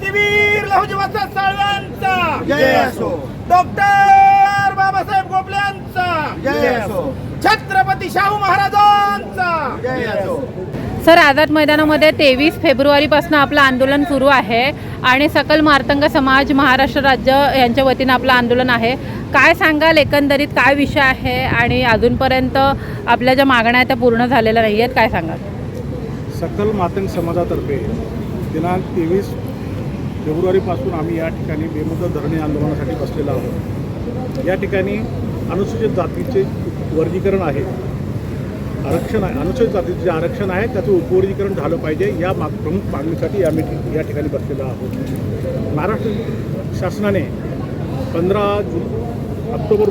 क्रांतीवीर लहुजी वसंत साळव्यांचा जय असो. डॉक्टर बाबासाहेब गोपले यांचा जय असो. छत्रपती शाहू महाराजांचा जय असो. सर, आझाद मैदानामध्ये 23 फेब्रुवारीपासून आपलं आंदोलन सुरू आहे आणि सकल मार्तंग समाज महाराष्ट्र राज्य यांच्या वतीनं आपलं आंदोलन आहे. काय सांगाल एकंदरीत काय विषय आहे आणि अजूनपर्यंत आपल्या ज्या मागण्या आहेत त्या पूर्ण झालेल्या नाही आहेत, काय सांगाल? सकल मातंग समाजातर्फे दिनांक 23 फेब्रुवारीपासून आम्ही या ठिकाणी बेमुदत धरणे आंदोलनासाठी बसलेलो आहोत. या ठिकाणी अनुसूचित जातीचे वर्गीकरण आहे, आरक्षण आहे, अनुसूचित जातीचे जे आरक्षण आहे त्याचं उपवर्गीकरण झालं पाहिजे या प्रमुख मागणीसाठी या ठिकाणी बसलेलो आहोत. महाराष्ट्र शासनाने 15 ऑक्टोबर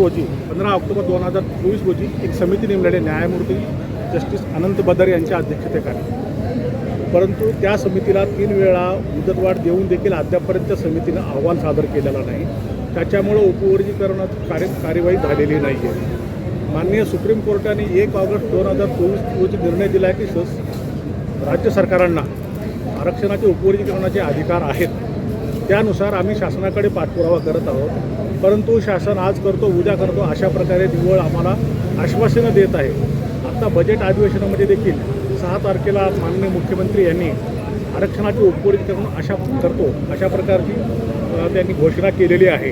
2024 रोजी एक समिती नेमलेली न्यायमूर्ती जस्टिस अनंत बदर यांच्या अध्यक्षतेखाली, परंतु त्या समितीला 3 वेळा मुदतवाढ देऊन देखील अद्यापर्यंत समितीनं अहवाल सादर केलेला नाही. त्याच्यामुळं उपवर्गीकरणात कार्यवाही झालेली नाही आहे. माननीय सुप्रीम कोर्टाने 1 ऑगस्ट 2024 रोजी निर्णय दिला आहे की राज्य सरकारांना आरक्षणाचे उपवर्गीकरणाचे अधिकार आहेत. त्यानुसार आम्ही शासनाकडे पाठपुरावा करत आहोत, परंतु शासन आज करतो उद्या करतो अशा प्रकारे निव्वळ आम्हाला आश्वासनं देत आहे. आता बजेट अधिवेशनामध्ये देखील 6 तारखेला माननीय मुख्यमंत्री यांनी आरक्षणाचे उपवर्गीकरण अशा प्रकारची त्यांनी घोषणा केलेली आहे.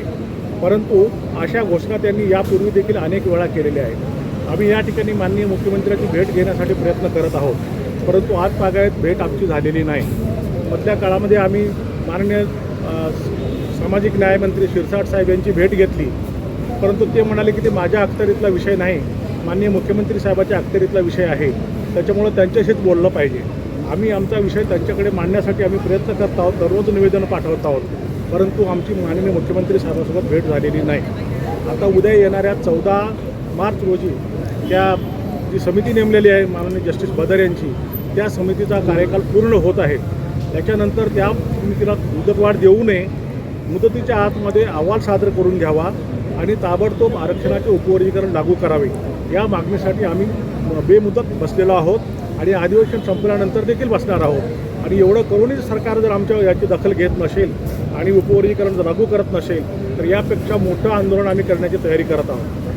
परंतु अशा घोषणा त्यांनी यापूर्वी देखील अनेक वेळा केलेल्या आहेत. आम्ही या ठिकाणी माननीय मुख्यमंत्र्यांची भेट घेण्यासाठी प्रयत्न करत आहोत, परंतु आज तागायत भेट आमची झालेली नाही. मधल्या काळामध्ये आम्ही माननीय सामाजिक न्यायमंत्री शिरसाट साहेब यांची भेट घेतली, परंतु ते म्हणाले की ते माझ्या अखत्यारीतला विषय नाही, माननीय मुख्यमंत्री साहेबाच्या अखत्यारीतला विषय आहे, त्याच्यामुळं त्यांच्याशीच बोललं पाहिजे. आम्ही आमचा विषय त्यांच्याकडे मांडण्यासाठी आम्ही प्रयत्न करत आहोत, दररोज निवेदनं पाठवत आहोत, परंतु आमची माननीय मुख्यमंत्री साहेबांसोबत भेट झालेली नाही. आता उद्या येणाऱ्या 14 मार्च रोजी त्या जी समिती नेमलेली आहे माननीय जस्टिस बदर यांची, त्या समितीचा कार्यकाल पूर्ण होत आहे. त्याच्यानंतर त्या समितीला मुदतवाढ देऊ नये, मुदतीच्या आतमध्ये अहवाल सादर करून घ्यावा आणि ताबडतोब आरक्षणाचे उपवर्गीकरण लागू करावे या मागणीसाठी आम्ही बेमुदत बसलेलो आहोत आणि अधिवेशन संपल्यानंतर देखील बसणार आहोत. आणि एवढं करूनही सरकार जर आमच्या याची दखल घेत नसेल आणि उपवर्गीकरण जर लागू करत नसेल तर यापेक्षा मोठं आंदोलन आम्ही करण्याची तयारी करत आहोत.